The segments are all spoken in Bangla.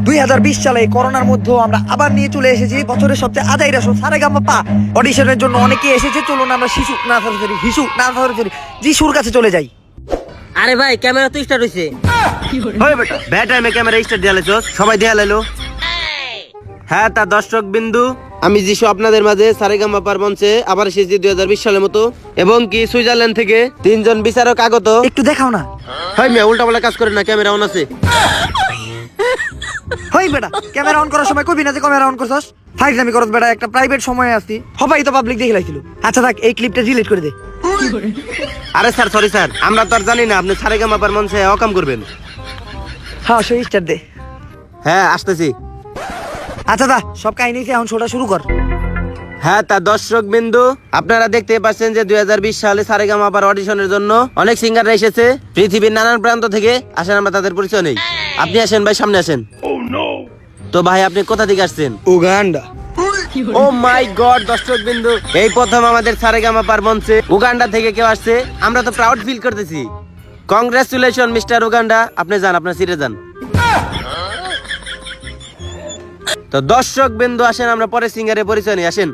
2020 সালে করোনার মধ্যেও আমরা আবার নিয়ে চলে এসেছি বছরের সবচেয়ে আদায়রা শো সারেগামাপা অডিশনের জন্য অনেকেই এসেছে। চলুন আমরা শিশু না সরি হিসু না সরি যিশুর কাছে চলে যাই। আরে ভাই ক্যামেরা তো স্টার্ট হইছে। হয় বেটা ব্যাড টাইমে ক্যামেরা স্টার্ট দিয়া লাইছস, সবাই দিয়া লাইলো। হ্যাঁ তা দর্শক বিন্দু, আমি যিশু আপনাদের মাঝে সারেগামাপার মঞ্চে আবার এসেছি 2020 সালের মতো, এবং কি সুইজারল্যান্ড থেকে 3 জন বিচারক আগত। একটু দেখাও না। হয় মিয়া উল্টা পাল্টা কাজ করেন না, ক্যামেরা অন আছে। হই বেটা ক্যামেরা অন করার সময় কবি না যে ক্যামেরা অন করছস, ফাইজলামি করছ বেটা, একটা প্রাইভেট সময়ে আসছি, সবাই তো পাবলিক দেখে লাইছিল। আচ্ছা থাক এই ক্লিপটা ডিলিট করে দে। আরে স্যার সরি স্যার, আমরা তো আর জানি না আপনি সারেগামাপার মঞ্চে অকাম করবেন। হ্যাঁ সেই স্টার্ট দে। হ্যাঁ আসতেছি। আচ্ছা দা সব কাহিনী এখন শোটা শুরু কর। হ্যাঁ তা দর্শক বিন্দু, আপনারা দেখতে পাচ্ছেন যে 2020 সালে সারেগামাপার অডিশনের জন্য অনেক সিঙ্গাররা এসেছে পৃথিবীর নানান প্রান্ত থেকে। আসেন আমরা তাদের পরিচয় নেই। আপনি আসেন ভাই, সামনে আসেন। তো ভাই আপনি কোথা থেকে আসছেন? উগান্ডা। ও মাই গড দর্শক বিন্দু, এই প্রথম আমাদের সারেগামাপার মঞ্চে উগান্ডা থেকে কেউ আসছে, আমরা তো প্রাউড ফিল করতেছি। কংগ্রেচুলেশন মিস্টার উগান্ডা, আপনি যান আপনার সিটে যান। তো দর্শক বিন্দু আসেন আমরা পরে সিঙ্গারের পরিচয় নিয়ে আসেন।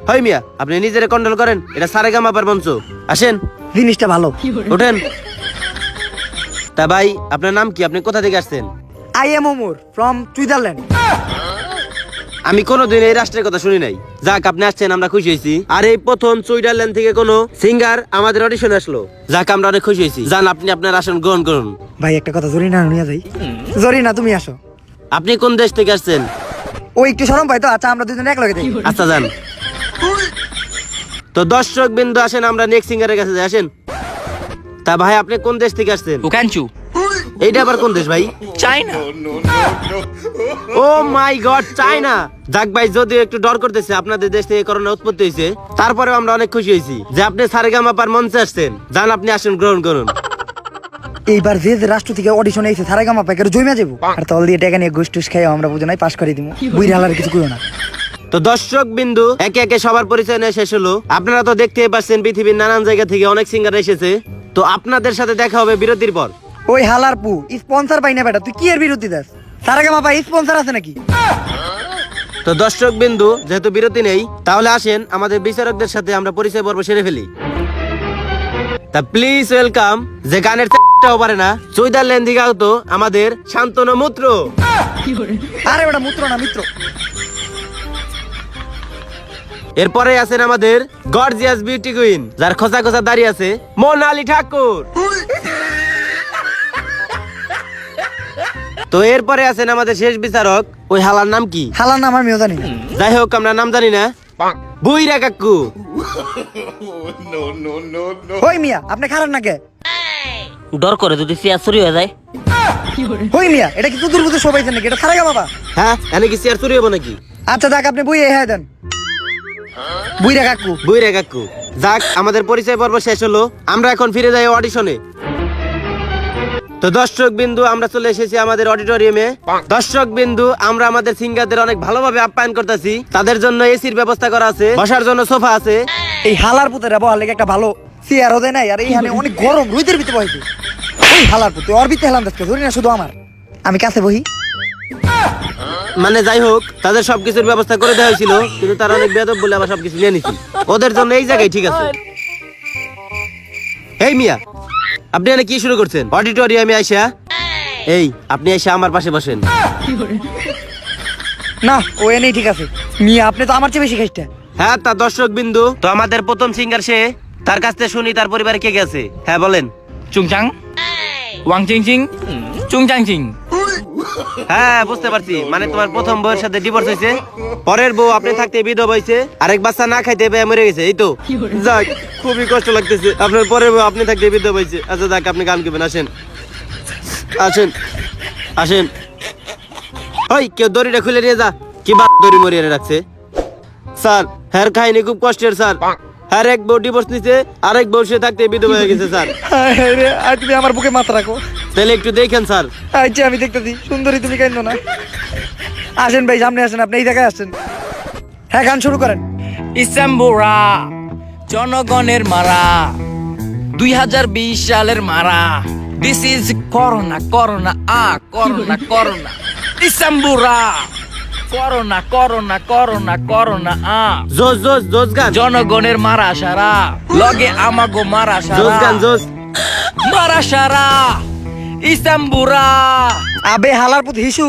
হয় মিয়া আপনি নিজেরে কন্ট্রোল করেন, এটা সারেগামাপার মঞ্চ। আসেন জিনিসটা ভালো। ওঠেন। তা ভাই আপনার নাম কি, আপনি কোথা থেকে আসছেন? I am Omar from Switzerland. আমি কোনোদিন এই রাষ্ট্রের কথা শুনি নাই। যাক আপনি আসছেন আমরা খুশি হয়েছি। আর এই প্রথম সুইজারল্যান্ড থেকে কোনো সিঙ্গার আমাদের অডিশন আসলো, যাক আমরা অনেক খুশি হয়েছি। যান আপনি আপনার আসন গ্রহণ করুন। ভাই একটা কথা জরিনা নিয়ে যাই। জরিনা তুমি আসো। আপনি কোন দেশ থেকে আসছেন? ও একটু শরম পাই তো। আচ্ছা আমরা দুজন এক লগে যাই। আচ্ছা যান। তো দর্শক বিন্দু আসেন আমরা নেক্সট সিঙ্গারের কাছে যাই, আসেন। তা ভাই আপনি কোন দেশ থেকে আসছেন? উকানচু এইটা আবার কোন দেশ ভাই? চায়না। ও মাই গড চায়না। যাক ভাই যদিও একটু ডর করতেছে, আপনাদের দেশ থেকে করোনা উৎপত্তি হয়েছে, তারপরেও আমরা অনেক খুশি হয়েছি যে আপনি সারেগামাপার মঞ্চে আসছেন। যান আপনি আসেন গ্রহণ করুন। এইবার যে যে রাষ্ট্র থেকে অডিশন এসে সারেগামাপা এর জমা যাবো আর তল দিয়ে টাকা নিয়ে গোষ্ঠুস খাই আমরা বুঝে নাই পাস করে দিব। বুই হালার কিছু কইও না। তো দর্শক বিন্দু একে একে সবার পরিচয় নিয়ে শেষ হলো। আপনারা তো দেখতেই পাচ্ছেন পৃথিবীর নানান জায়গা থেকে অনেক সিঙ্গার এসেছে। তো আপনাদের সাথে দেখা হবে বিরতির পর। ওই হালার পু স্পন্সর পাই না বেটা, তুই কি এর বিরোধী দাস? সারেগামাপা স্পন্সর আছে নাকি? তো দর্শক বিন্দু যেহেতু বিরতি নেই, তাহলে আসেন আমাদের বিচারকদের সাথে আমরা পরিচয় পর্ব সেরে ফেলি। তা প্লিজ ওয়েলকাম, যে গানের টাও পারে না, সুইজারল্যান্ড থেকে আগত আমাদের শান্তনু মূত্র। আরে বেটা মূত্র না মিত্র। এরপরে আছেন আমাদের গর্জিয়াস বিউটি কুইন, যার খোঁচা খোঁচা দাঁড়িয়ে আছে, মোনালি ঠাকুর। তো এরপরে আছেন আমাদের শেষ বিচারক, ওই হালার নাম কি? হালার নাম আমিও জানি না। যাই হোক আমরা নাম জানি না, বুইরা কাকু। হই মিয়া আপনি খারাপ নাকি? ডর করে যদি চেয়ার চুরি হয়ে যায়। হই মিয়া এটা কি তুদুর বুদুর সবাই জানে এটা সারেগামাপা? হ্যাঁ এনে কি চেয়ার চুরি হবো নাকি? আচ্ছা যাক আপনি বই হ্যাঁ দেন। বুইরা কাকু। বুইরা কাকু। যাক আমাদের পরিচয় পর্ব শেষ হলো, আমরা এখন ফিরে যাই অডিশনে। তো দর্শক বিন্দু আমরা চলে এসেছি আমাদের অডিটোরিয়ামে। দর্শক বিন্দু আমরা আমাদের সিঙ্গারদের অনেক ভালোভাবে আপ্যায়ন করতেছি। তাদের জন্য এসির ব্যবস্থা করা আছে, বসার জন্য সোফা আছে। এই হালার পুতেরা বহার লেগে একটা ভালো চেয়ারও দেয় নাই। আর এইখানে অনেক গরম রোদের ভিতরে বসে। ওই হালার পুতে ওর ভিতরে হেলাম দেখতে ধরি না শুধু আমার, আমি কাছে বহি। মানে যাই হোক তাদের সবকিছুর ব্যবস্থা করে দেওয়া হয়েছিল, কিন্তু তারা অনেক বেয়াদব বলে আবার সবকিছু নিয়ে নিছি। ওদের জন্য এই জায়গায় ঠিক আছে। এই মিয়া আপনি এখানে কি শুরু করছেন? অডিটোরিয়ামে আইসা এই আপনি এসে আমার পাশে বসেন। না ও এনেই ঠিক আছে। মিয়া আপনি তো আমার চেয়ে বেশি খাইতে। হ্যাঁ তা দর্শক বিন্দু, তো আমাদের প্রথম সিঙ্গার সে, তার কাছ থেকে শুনি তার পরিবারে কে গেছে। হ্যাঁ বলেন। চুংচাং ওয়াং চিং চিং চুংচাং চিং। হ্যাঁ বুঝতে পারছি, মানে তোমার প্রথম বউয়ের সাথে ডিভোর্স হয়েছে, পরের বউ আপনি থাকতে বিধবা হয়েছে, আরেক বাচ্চা না খাইতে পেয়ে মরে গেছে, এই তো? যাক খুবই কষ্ট লাগতেছে, আপনার পরের বউ আপনি থাকতে বিধবা হয়েছে। আচ্ছা যাক আপনি গান গাবেন, আসেন আসেন আসেন। ওই কেউ দড়িটা খুলে নিয়ে যা। কি বা দড়ি মরিয়ে রাখছে? স্যার হ্যার কাহিনী খুব কষ্টের স্যার। হ্যার এক বউ ডিভোর্স নিছে, আরেক বউ সে থাকতে বিধবা হয়ে গেছে স্যার। আর তুমি আমার বুকে মাথা রাখো। তাহলে একটু দেখেন স্যার। আচ্ছা আমি দেখতেছি সুন্দরী, তুমি কেন না? আসেন ভাই সামনে আসেন, আপনি এই জায়গায় আসেন। হ্যাঁ গান শুরু করেন। ইসাম্বুরা জনগণের মারা 2020 সালের মারা। This is corona corona corona corona. ইসাম্বুরা করোনা করোনা করোনা করোনা জোস জোস জোস গান জনগণের মারা সারা লগে আমাগো মারা জোস সারা গান জোস মারা সারা ইসাম্বুরা আবে হালার পুত হিসু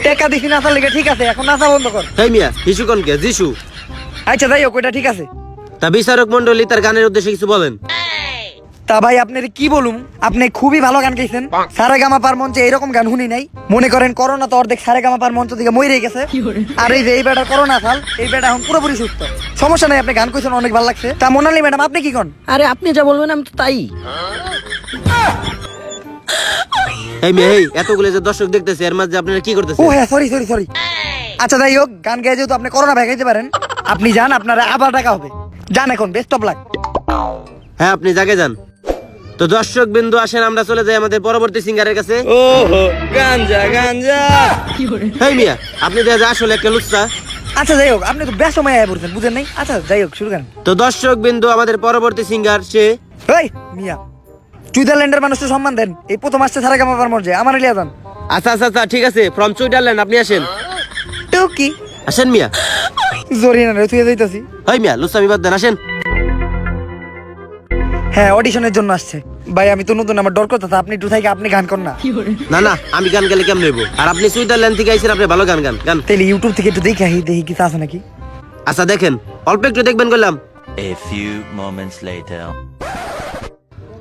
টেকা দিছি নাচার লেগে ঠিক আছে, এখন নাচা বন্ধ কর। হেই মিয়া হিসু কোনকে যিশু। আচ্ছা যাই হোক, ওইটা ঠিক আছে। তা বিচারক মন্ডলী তার গানের উদ্দেশ্যে কিছু বলেন। তা ভাই আপনার কি বলুম, আপনি খুবই ভালো গান গাইছেন। সারেগামাপার মঞ্চে এরকম গান শুনি নাই। মনে করেন করোনা তো অর্ধেক সারেগামাপার মঞ্চ থেকে মরে গেছে, আর এই যে এই বেটার করোনা সাল, এই বেটা এখন পুরোপুরি সুস্থ। সমস্যা নাই, আপনি গান কইছেন, অনেক ভালো লাগছে। তা মোনালি ম্যাডাম আপনি কি কোন? আরে আপনি যা বলবেন আমি তো তাই। এই মেয়ে এই এতগুলো যে দর্শক দেখতেছে এর মাঝে আপনারা কি ও করতেছেন? হ্যাঁ, সরি সরি সরি। আচ্ছা যাই হোক, গান গায়ে যেহেতু আপনি করোনা ভেগাইতে পারেন, আপনি যান, আপনারা আবার ডাকা হবে। যান এখন, বেস্ট অফ লাক। হ্যাঁ আপনি জাগে যান। তো দর্শক বিন্দু আসেন, আমরা চলে যাই আমাদের পরবর্তী সিঙ্গারের কাছে। ও গাঞ্জা গাঞ্জা হেই মিয়া আপনি দেখা আসলে একটা লুচ্চা। আচ্ছা যাই হোক, আপনি তো বেশ সময় আয় পড়ছেন, বুঝেন নাই? আচ্ছা যাই হোক, শুরু করেন। তো দর্শক বিন্দু আমাদের পরবর্তী সিঙ্গার সে। এই মিয়া, সুইজারল্যান্ডের মানুষকে সম্মান দেন। এই প্রথম আসছে সারেগামাপার মঞ্চে, আমার লিয়া যান। আচ্ছা আচ্ছা আচ্ছা ঠিক আছে, ফ্রম সুইজারল্যান্ড আপনি আসেন। টুকি আসেন মিয়া। জরিনা রে তুই যাইতাছি। হেই মিয়া লুচ্চামি বাদ দেন, আসেন। হ্যাঁ, অডিশনের জন্য আসছে। ভাই আমি তো নতুন, আমার ডর করতে, আপনি একটু থেকে আপনি গান কর না। না না আমি গান গেলে কেমন হইব? আর আপনি সুইজারল্যান্ড থেকে আইছেন, আপনি ভালো গান গান গান। তাইলে ইউটিউব থেকে একটু দেখি দেখি কিছু আছে নাকি। আচ্ছা দেখেন, অল্প একটু দেখবেন কইলাম। A few moments later.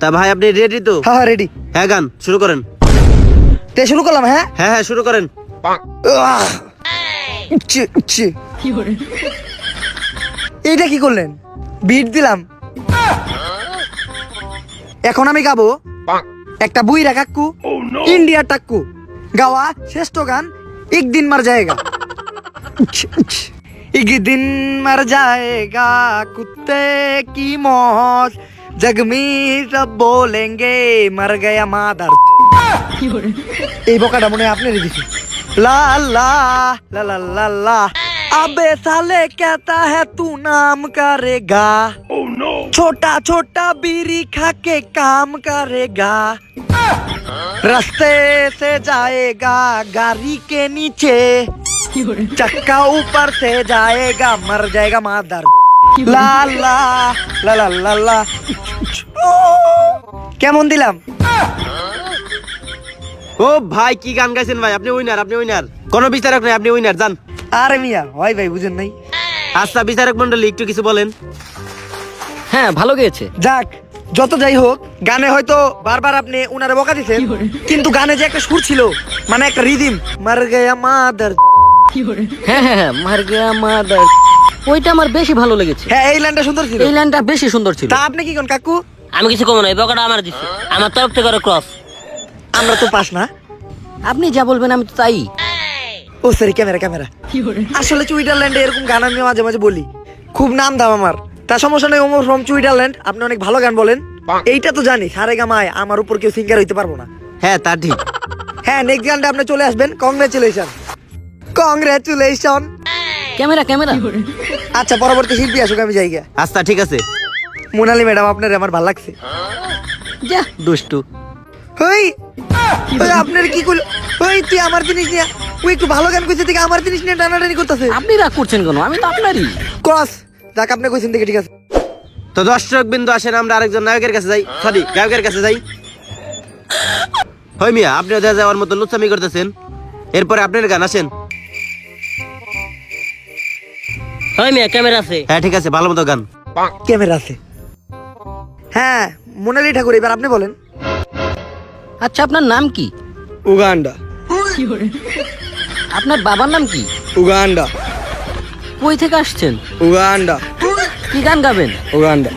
তা ভাই আপনি রেডি তো? হ্যাঁ হ্যাঁ রেডি। হ্যাঁ গান শুরু করেন। তে শুরু করলাম। হ্যাঁ হ্যাঁ হ্যাঁ শুরু করেন। আহ! ছি, ছি। এইটা কি করলেন? বিট দিলাম। এখন আমি গাবো একটা বুইরা কাক্কু ইন্ডিয়ার টাক্কু গাওয়া শ্রেষ্ঠ গান এক দিন মার জায়গা। एक दिन मर जाएगा कुत्ते की मौत, जग में सब बोलेंगे मर गया मादर। এই বকাটা মনে হয় আপনি দিছি। লা লা লা লা লা লা अबे साले कहता है तू नाम करेगा, छोटा छोटा बीड़ी खा के काम करेगा, रास्ते से जाएगा गाड़ी के नीचे, चक्का ऊपर से जाएगा मर जाएगा मादर। ला ला ला ला ला ला। কেমন দিলাম? ও ভাই কি গান গাইছেন ভাই, আপনি উইনার, আপনি উইনার। কোনো বিচারক নাই, আপনি উইনার যান। আরে মিয়া হয় ভাই, বুঝেন নাই। আচ্ছা বিচারক মন্ডলী একটু কিছু বলেন। হ্যাঁ ভালো গেয়েছে। যাক, যত যাই হোক, গানে হয়তো বারবার আপনি উনারে বকা দিছেন, কিন্তু গানে যে একটা সুর ছিল, মানে একটা রিদিম, মার গয়া মাদার। হ্যাঁ হ্যাঁ হ্যাঁ মার গয়া মাদার, ওইটা আমার বেশি ভালো লেগেছে। হ্যাঁ এই লাইনটা সুন্দর ছিল। এই লাইনটা বেশি সুন্দর ছিল। তা আপনি কি কোন কাকু? আমি কিছু কম নাই, বকাটা আমার দিচ্ছে, আমার তরফ থেকে ক্রস। আমরা তো পাস না। আপনি যা বলবেন আমি তো তাই। ও সরি, ক্যামেরা ক্যামেরা। আসলে সুইজারল্যান্ডে এরকম গান আমি মাঝে মাঝে বলি, খুব নাম দাম আমার। তা সমস্যা নেই, ওমর ফ্রম সুইজারল্যান্ড, আপনি অনেক ভালো গান বলেন, এইটা তো জানি। সারেগামায় আমার উপর কেউ সিঙ্গার হইতে পারবো না। হ্যাঁ তা ঠিক। হ্যাঁ নেক্সট গানটা আপনি চলে আসবেন। Congratulation congratulation. Camera camera. আচ্ছা পরবর্তী শিল্পী আসুক, আমি যাই গা। আচ্ছা ঠিক আছে। মোনালি ম্যাডাম আপনার আমার ভালো লাগছে। যা দুষ্টু। ওই ওই আপনার কি করলো? ওই তুই আমার জিনিস নিয়ে, ওই একটু ভালো গান কইছে থেকে আমার জিনিস নিয়ে টানাটানি করতেছে। আপনি রাগ করছেন কেন? আমি তো আপনারই। ক্রস যাক, আপনি কইছেন দেখে ঠিক আছে। তো দর্শক বিন্দু আসেন, আমরা আরেকজন নায়কের কাছে যাই, সরি গায়কের কাছে যাই। হই মিয়া আপনিও দেখা যাওয়ার মতো লুচ্চামি করতেছেন, এরপরে আপনার গান আসেন। হয় মিয়া ক্যামেরা আছে। হ্যাঁ ঠিক আছে, ভালো মতো গান। ক্যামেরা আছে। হ্যাঁ মোনালি ঠাকুর, এবার আপনি বলেন। আচ্ছা আপনার নাম কি? উগান্ডা। আপনার বাবার নাম কি? উগান্ডা। কই থেকে আসছেন? উগান্ডা। কি গান গাবেন? উগান্ডা।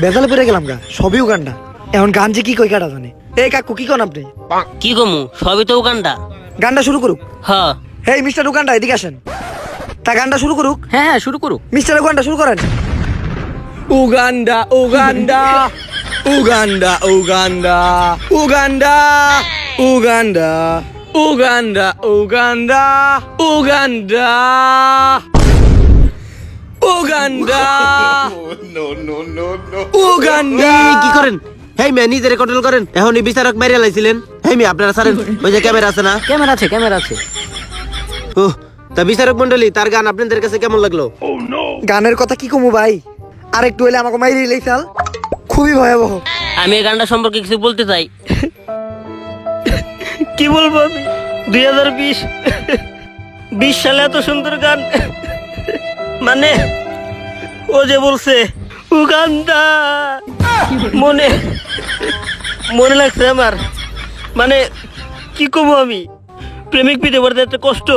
বেজালে পড়ে গেলাম গা, সবই উগান্ডা। এখন গান যে কি কই কাটা জানে। এই কাকু কি কোন আপনি? কি কমু, সবই তো উগান্ডা। গানটা শুরু করুক। হ্যাঁ হেই মিস্টার উগান্ডা, এদিকে আসেন। তা গানটা শুরু করুক। হ্যাঁ হ্যাঁ শুরু করুক। মিস্টার উগান্ডা শুরু করেন। Uganda Uganda Uganda Uganda Uganda Uganda Uganda Uganda Uganda Uganda Uganda. এই, কি করেন? হেই মিয়া নিজেরে কন্ট্রোল করেন, এখনই বিচারক মেরে লাইছিলেন। হেই মিয়া আপনারা ছাড়েন, ওই যে ক্যামেরা আছে না? ক্যামেরা আছে। ওহ, তা বিচারক মন্ডলী, তার গান আপনাদের কাছে কেমন লাগলো? গানের কথা কি কমু ভাই, আর একটু হইলে আমাকে মাইরে লাইছাল, খুবই ভয়াবহ। আমি এই গানটা সম্পর্কে কিছু বলতে চাই। কি বলবো আমি, 2020 সালে এত সুন্দর গান, মানে ও যে বলছে উগান্ডা, মনে লাগছে আমার, মানে কি কমু আমি, প্রেমিক পিঠে পড়তে এত কষ্ট,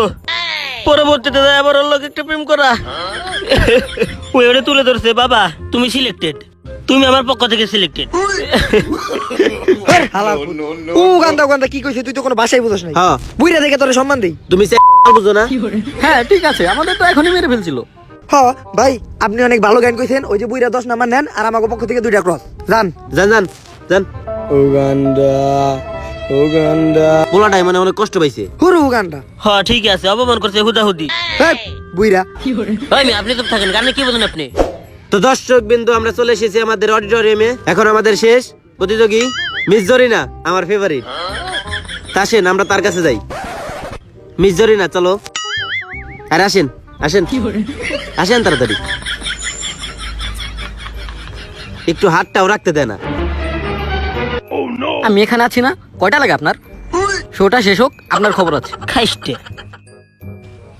পরবর্তীতে আবার ওর লোক একটা প্রেম করা, ওই ওটা তুলে ধরছে, বাবা তুমি সিলেক্টেড, তুমি আমার পক্ষ থেকে সিলেক্টেড। উগান্ডা কি কইছে, তুই তো কোনো ভাষাই বুঝছ নাই। হ্যাঁ। বুইরা দেখে তোরে সম্মান দেই। তুমি বুঝো না? হ্যাঁ ঠিক আছে, আমাদের তো এখনই মেরে ফেলছিল। হ্যাঁ ভাই, আপনি অনেক ভালো গান কইছেন। ওই যে বুইরা 10 নাম্বার নেন, আর আমাকে পক্ষ থেকে 2টা ক্রস। যান যান যান যান। উগান্ডা পোলাটাই মানে অনেক কষ্ট পাইছে। হুরু উগান্ডা। হ্যাঁ ঠিক আছে, অপমান করছে হুদাহুদি। হেই, বুইরা। ভাই আপনি তো থাকেন, গানে কি বলেন আপনি? তো দর্শক বিন্দু, আমরা চলে এসেছি আমাদের অডিটোরিয়ামে। এখন আমাদের শেষ প্রতিযোগী মিস জরিনা, আমার ফেভারিট। আসেন আমরা তার কাছে যাই। মিস জরিনা চলো, আর আসেন আসেন আসেন তাড়াতাড়ি, একটু হাতটাও রাখতে দেয় না। আমি এখানে আছি না, কয়টা লাগে আপনার? শোটা শেষ হোক, আপনার খবর আছে। খাইস্টে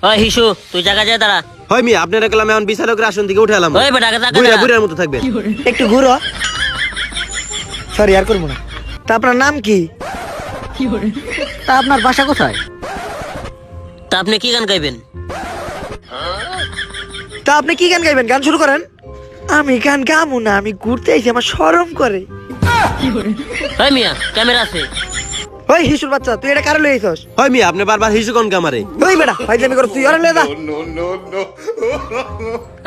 ওই হিসু, তুই জায়গা যায় দাঁড়া। হয় মিয়া, আপনারা কালামে এখন বিচারকের আসন থেকে উঠে এলাম। ওই বেটা জায়গা বুড়া যা। বুড়ার মতো থাকবেন। একটু ঘুরো। সরি, আর করবো না। তা আপনার নাম কি? তা আপনার বাসা কোথায়? তা আপনি কি গান গাইবেন? তা আপনি কি গান গাইবেন? গান শুরু করেন। আমি গান গামু না, আমি ঘুরতে আইছি, আমার শরম করে। ওই মিয়া, ক্যামেরা আছে। ওই হিসুর বাচ্চা, তুই এটা কারে লই আইছস? হয় মিয়া, আপনি বারবার হিসু কোন কামারে? ওই বেটা ফাইজলামি কর, তুই আরে লয়ে যা।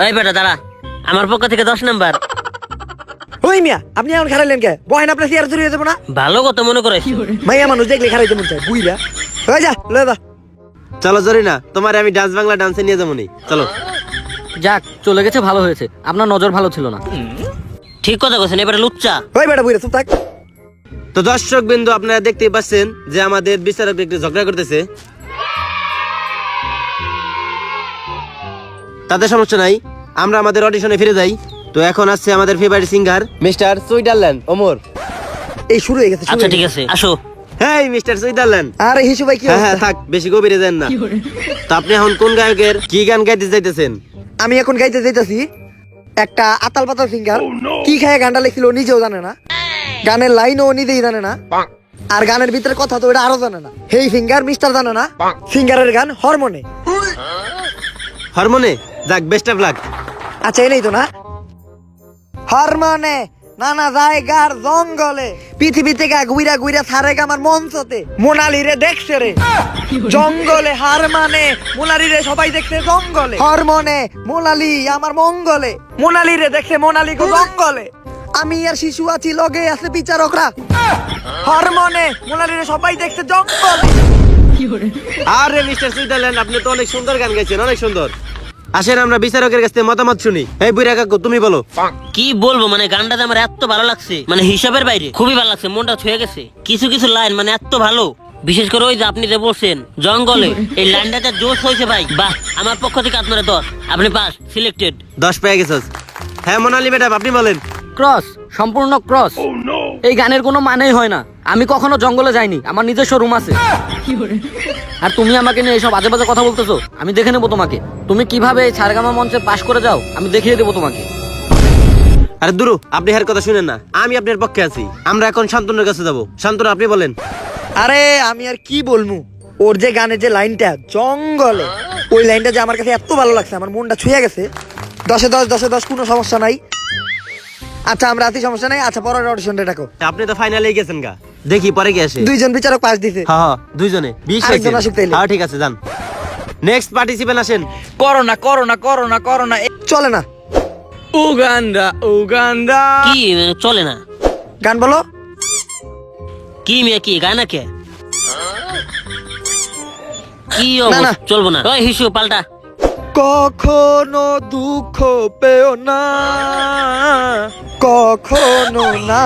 ওই বেটা দাঁড়া, আমার পক্ষ থেকে 10 নাম্বার। ওই মিয়া, আপনি এখন খারাইলেন কে? বহেন আপনার চেয়ার চুরি হয়ে যাবো না? ভালো কথা মনে করে। মাইয়া মানুষ দেখলে খারাইতে মন চায়, বুইরা। ওই যা, লয়ে যা। চলো জরিনা, তোমার আমি ডান্স বাংলা ডান্সে নিয়ে যাবো নি, চলো। যাক, চলে গেছে ভালো হয়েছে, আপনার নজর ভালো ছিল না। ঠিক কথা কইছেন, এবারে লুচ্চা। ওই বেটা বুইরা, চুপ থাক। তো দর্শক বিন্দু, আপনারা দেখতেই পাচ্ছেন যে আমাদের বিচারক একটু ঝগড়া করতেছে। তাদের সমস্যা নাই, আমরা আমাদের অডিশনে ফিরে যাই। তো এখন আসছে আমাদের favourite singer mister Switzerland Omar. এই শুরু হয়ে গেছে, শুরু আচ্ছা হয়ে ঠিক গেছে। আছে, আসো। হ্যাঁ মিস্টার সুইজারল্যান্ড। আরে হিসু ভাই, কি হ্যাঁ হ্যাঁ, অবস্থা? থাক, বেশি গভীরে যান না। তো আপনি এখন কোন গায়কের কি গান গাইতে চাইতেছেন? আমি এখন গাইতে যাইতাছি একটা আতাল পাতাল সিঙ্গার। কি খায় গানটা লিখছিল ও নিজেও জানে না, গানের লাইন ও নিজেই জানে না, আর গানের ভিতরে কথা তো ওটা আরো জানে না। হেই সিঙ্গার মিস্টার জানে না, সিঙ্গারের গান হরমোনে। হরমোনে? যাক, বেস্ট অফ লাক। আচ্ছা, এই নেই তো না? হরমোনে নানা জায়গার জঙ্গলে, পৃথিবী থেকে ঘুইরা ঘুইরা ছাড়ে আমার মঞ্চতে, মোনালি রে দেখছে রে জঙ্গলে, হার মানে মোনালি রে সবাই দেখছে জঙ্গলে, হরমোনে মোনালি আমার মঙ্গলে, মোনালি রে দেখছে মোনালি গো জঙ্গলে, আমি আর শিশু আছি লগে আছে বিচারকরা, হরমোনে মোনালি রে সবাই দেখছে জঙ্গলে। আরে মিস্টার সুইজারল্যান্ড, আপনি তো অনেক সুন্দর গান গাইছেন, অনেক সুন্দর। আসেন আমরা বিচারকের কাছ থেকে মতামত শুনি। এই বুইরা কাকু, তুমি বলো। কি বলবো, মানে গানটাতে আমার এত ভালো লাগছে, মানে হিসাবের বাইরে খুবই ভালো লাগছে, মনটা ছুঁয়ে গেছে। কিছু কিছু লাইন মানে এত ভালো, বিশেষ করে ওই যে আপনি যে বলছেন জঙ্গলে, এই লাইনটাতে জোশ হয়েছে ভাই। বাহ, আমার পক্ষ থেকে আপনারা 10, আপনি পাস, সিলেক্টেড। 10 পেয়ে গেছস। হ্যাঁ মোনালি ম্যাডাম, আপনি বলেন। ক্রস, সম্পূর্ণ ক্রস। এই গানের কোনো মানেই হয় না। আমি কখনো জঙ্গলে যাইনি, আমার নিজস্ব রুম আছে। আর তুমি আমাকে নিয়ে এইসব আজে বাজে কথা বলতেছো, আমি দেখে নেবো তোমাকে। তুমি কিভাবে এই সারেগামা মঞ্চে পাশ করে যাও, আমি দেখিয়ে দেবো তোমাকে। আরে দুরু, আপনি হার কথা শুনেন না, আমি আপনার পক্ষে আছি। আমরা এখন শান্তনুর কাছে যাব। শান্তনু, আপনি বলেন। আরে আমি আর কি বলমু, ওর যে গানের যে লাইনটা জঙ্গলে, ওই লাইনটা যে আমার কাছে এত ভালো লাগছে, আমার মনটা ছুঁয়ে গেছে। 10-এ 10, 10-এ 10, কোনো সমস্যা নাই। আচ্ছা আমরা আছি, সমস্যা নাই। আচ্ছা, পরের অডিশনটা ডাকো। আপনি তো ফাইনালে গেছেন গা, দেখি পরে কি আসে। 2জন বিচারক পাস দিছে। হ্যাঁ হ্যাঁ, দুইজনে 20 আরেকজন হয়েছে। আসুক তাইলে। হ্যাঁ ঠিক আছে, যান। নেক্সট পার্টিসিপেন্ট আসেন। Corona corona corona corona. চলে না উগান্ডা উগান্ডা। কি চলে না? গান বলো। কি মিয়া, কি গায় না কে? কি না, না। চলবো না। ওই হিসু পাল্টা। কখনো দুঃখ পেও না, কখনো না,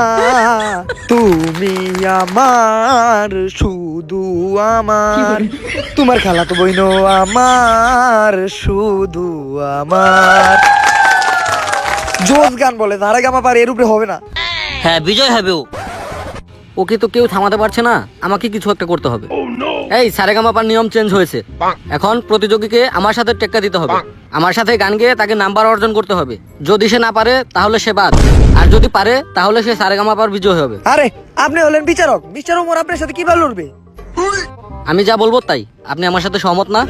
তুমি আমার, শুধু আমার, তোমার খালা তো বইনো আমার, শুধু আমার। জোস গান বলে, সারেগামা পার এর উপরে হবে না। হ্যাঁ বিজয় হবে ও। ওকে তো কেউ থামাতে পারছে না, আমাকে কিছু একটা করতে হবে। এই সারেগামাপার নিয়ম চেঞ্জ হয়েছে, এখন প্রতিযোগীকে আমার সাথে টেক্কা দিতে হবে। আমার সাথে গান গেয়ে তাকে নাম্বার অর্জন করতে হবে। যদি সে না পারে তাহলে সে বাদ, আর যদি পারে তাহলে সে সারেগামাপার বিজয় হবে। আরে আপনি হলেন বিচারক, মিস্টার ওমর আপনার সাথে কিভাবে লড়বে? আমি যা বলবো তাই। আপনি আমার সাথে সহমত না?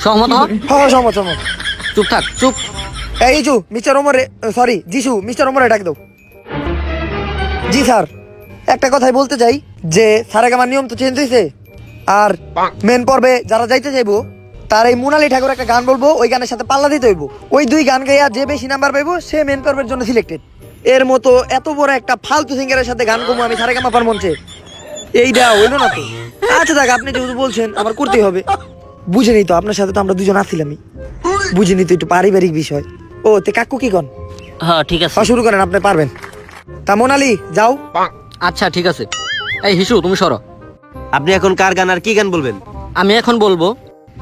সহমত হ। হ্যাঁ সমত সমত। চুপ থাক, চুপ। এই ইজু মিস্টার ওমর, সরি যিশু, মিস্টার ওমরে ডাক দাও। জি স্যার, একটা কথাই বলতে চাই যে সারেগামার নিয়ম তো চেঞ্জ হয়েছে, আর মেন পর্বে যারা যাইতে চাইবো তার এই মোনালি ঠাকুর একটা গান বলবো, ওই গানের সাথে পাল্লা দিতে হইব। ওই দুই গান গাইয়া যে বেশি নাম্বার পাইবো সে মেন পর্বের জন্য সিলেক্টেড। এর মতো এত বড় একটা ফালতু সিঙ্গারের সাথে গান করবো আমি সারেগামাপার মঞ্চে, এইটা হইলো না তো। আচ্ছা দেখ, আপনি যেহেতু বলছেন আমার করতেই হবে। বুঝেনি তো, আপনার সাথে তো আমরা দুজন আসছিলামই, বুঝিনি তো, একটু পারিবারিক বিষয়। ও তে কাকু কি কন? হ্যাঁ ঠিক আছে। শুরু করেন, আপনি পারবেন। তা মোনালি যাও। আচ্ছা ঠিক আছে। এই হিসু তুমি সরো। আপনি এখন কার গান আর কি গান বলবেন? আমি এখন বলবো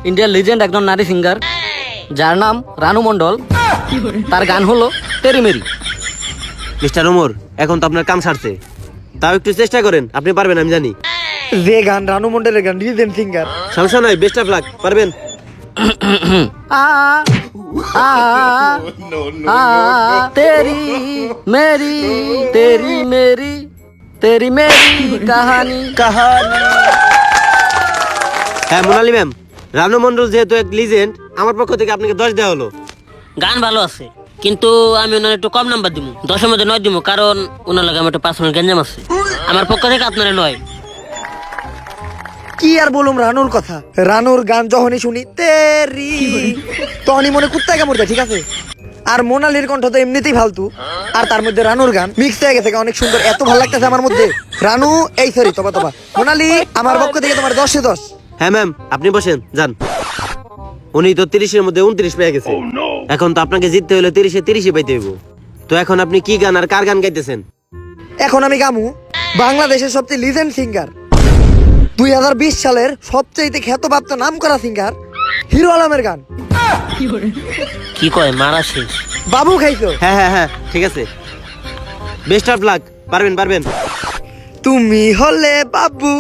ইন্ডিয়ার লিজেন্ড একজন নারী সিঙ্গার, যার নাম রানু মণ্ডল। তার গান হলো তেরি মেরি। মিস্টার ওমর, এখন তো আপনার কাম সারছে, তাও একটু চেষ্টা করেন, আপনি পারবেন আমি জানি। যে গান রানু মন্ডলের গান, লিজেন্ড সিঙ্গার। সমস্যা নাই, বেস্ট অফ লাক, পারবেন। आ, आ, आ, तेरी मेरी तेरी मेरी तेरी मेरी कहानी कहानी। হ্যাঁ মোনালি ম্যাম, রানু মন্ডল যেহেতু এক লিজেন্ড, আমার পক্ষ থেকে আপনাকে 10 দেওয়া হলো। গান ভালো আছে, কিন্তু আমি ওনার একটু কম নাম্বার দিব, 10-এর মধ্যে 9 দিব, কারণ ওনার লাগে আমার একটু পার্সোনাল গেঞ্জাম আছে। আমার পক্ষ থেকে আপনারা 9। কি আর বলুম রানুর কথা, রানুর গান যখনই শুনি তেরি তখনই মনে কুত্তা কামড় দেয়, ঠিক আছে? আর মোনালির কণ্ঠ তো এমনিতেই ফালতু, আর তার মধ্যে রানুর গান মিক্স হয়ে গেছে, অনেক সুন্দর, এত ভালো লাগতেছে আমার মধ্যে। রানু এই সরি তবা তবা, মোনালি আমার পক্ষ থেকে তোমার 10-এ 10। হ্যাঁ ম্যাম, আপনি বসেন, যান। উনি তো 30-এর মধ্যে 29 পেয়ে গেছে, এখন তো আপনাকে জিততে হলে 30-এ 30ই পাইতে হইব। তো এখন আপনি কি গান আর কার গান গাইতেছেন? এখন আমি গামু বাংলাদেশের সবচেয়ে লিজেন্ড সিঙ্গার, 2020 সালের সবচেয়ে খ্যাতপ্রাপ্ত নাম করা সিঙ্গার হিরো আলমের গান। কি কয় মারা শেষ? বাবু খাইছো? হ্যাঁ হ্যাঁ হ্যাঁ, ঠিক আছে, বেস্ট অফ লাক, পারবেন পারবেন। তুমি হলে বাবু,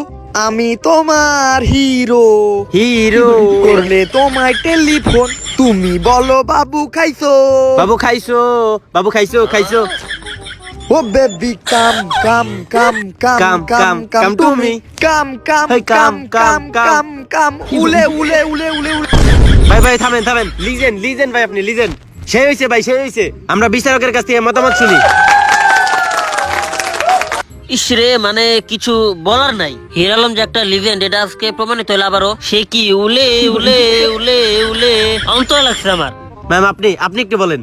আমি তোমার হিরো, হিরো করলে তোমায় টেলিফোন, তুমি বলো বাবু খাইছো? বাবু খাইছো, বাবু খাইছো, খাইছো। ও baby come come come come come, come come, come to তুমি me. Come come Hey, come come, come come, come come উলে উলে উলে উলে উলে। ভাই ভাই থামেন থামেন, লিজেন্ড লিজেন্ড ভাই, আপনি লিজেন্ড। সেই হইছে ভাই, সেই হইছে। আমরা বিচারকের কাছ থেকে মতামত শুনি। ইসরে মানে কিছু বলার নাই। হিরো আলম যে একটা লিজেন্ড, এটা আজকে প্রমাণিত হলো আবারও। সে কি উলে উলে উলে উলে অন্তর লাগছে আমার। ম্যাম আপনি আপনি একটু বলেন।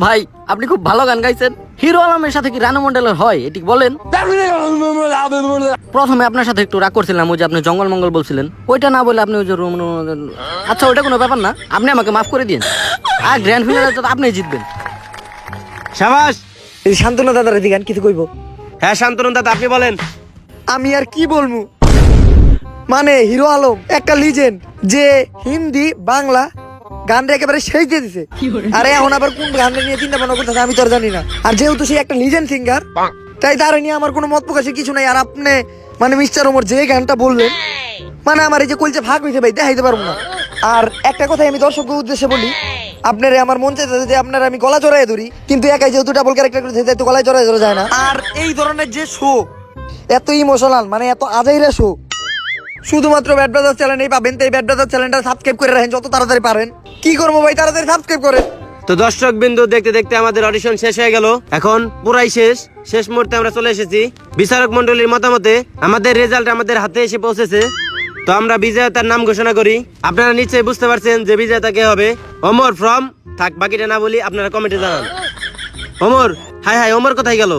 ভাই আপনি খুব ভালো গান গাইছেন। হিরো আলমের সাথে কি রানু মণ্ডলের হয় এটি বলেন? প্রথমে আপনার সাথে একটু রাগ করছিলাম, ওই যে আপনি জঙ্গল মঙ্গল বলছিলেন, ওইটা না বলে আপনি ওই যে আচ্ছা ওইটা কোনো ব্যাপার না, আপনি আমাকে মাফ করে দিন। আর গ্র্যান্ড ফিনালে তো আপনি জিতবেন। শাবাশ। এই শান্তনু দাদার এদিকে গান কিছু কইব? হ্যাঁ শান্তনু দাদা, আপনি বলেন। আমি আর কি বলবো, মানে হিরো আলম একটা লিজেন্ড যে হিন্দি বাংলা গান একেবারে শেষ দিয়ে দিছে। আরে এখন আবার কোন গান নিয়ে চিন্তা ভাবনা করতেছে আমি তো আর জানি না। আর যেহেতু সে একটা লিজেন্ড সিঙ্গার, তাই তার নিয়ে আমার কোনো মত প্রকাশের কিছু নাই। আর আপনি মানে মিস্টার ওমর যে গানটা বললেন, মানে আমার এই যে কলচে ভাগ হয়েছে ভাই, দেখাইতে পারবো না। আর একটা কথাই আমি দর্শকের উদ্দেশ্যে বলি, আপনার আমার মন চাইতেছে যে আপনার আমি গলা জড়াই ধরি, কিন্তু একাই যেহেতু ডাবল ক্যারেক্টার করে তো গলায় জড়াই ধরা যায় না। আর এই ধরনের যে শো, এত ইমোশনাল মানে এত আজাইরা শো শুধুমাত্র ব্যাড ব্রাদার্স চ্যানেলেই পাবেন। তাই ব্যাড ব্রাদার্স চ্যানেলটা সাবস্ক্রাইব করে রাখেন যত তাড়াতাড়ি পারেন। কি করবো ভাই, তাড়াতাড়ি সাবস্ক্রাইব করেন। তো দর্শক বিন্দু, দেখতে দেখতে আমাদের অডিশন শেষ হয়ে গেল, এখন পুরাই শেষ মুহূর্তে আমরা চলে এসেছি। বিচারক মন্ডলীর মতামতে আমাদের রেজাল্ট আমাদের হাতে এসে পৌঁছেছে। তো আমরা বিজেতার নাম ঘোষণা করি। আপনারা নিশ্চয়ই বুঝতে পারছেন যে বিজেতা কে হবে। ওমর ফ্রম, থাক বাকিটা না বলি, আপনারা কমেন্টে জানান। ওমর, হাই হাই, ওমর কোথায় গেল?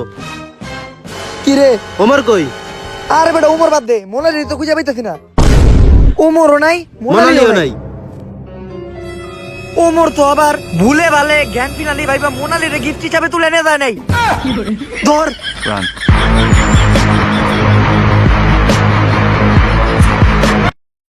কি রে ওমর কই? আরে বেটা ওমর বাদ দে, মোনালি তো খুঁজে পাইতেছি না। ওমরও নাই, মোনালিও নাই। ওমর তো আবার ভুলে ভালে জ্ঞান ফিনালি ভাইবা মোনালিরে গিফট হিসাবে তুলে নিয়ে যায় নাই। ধর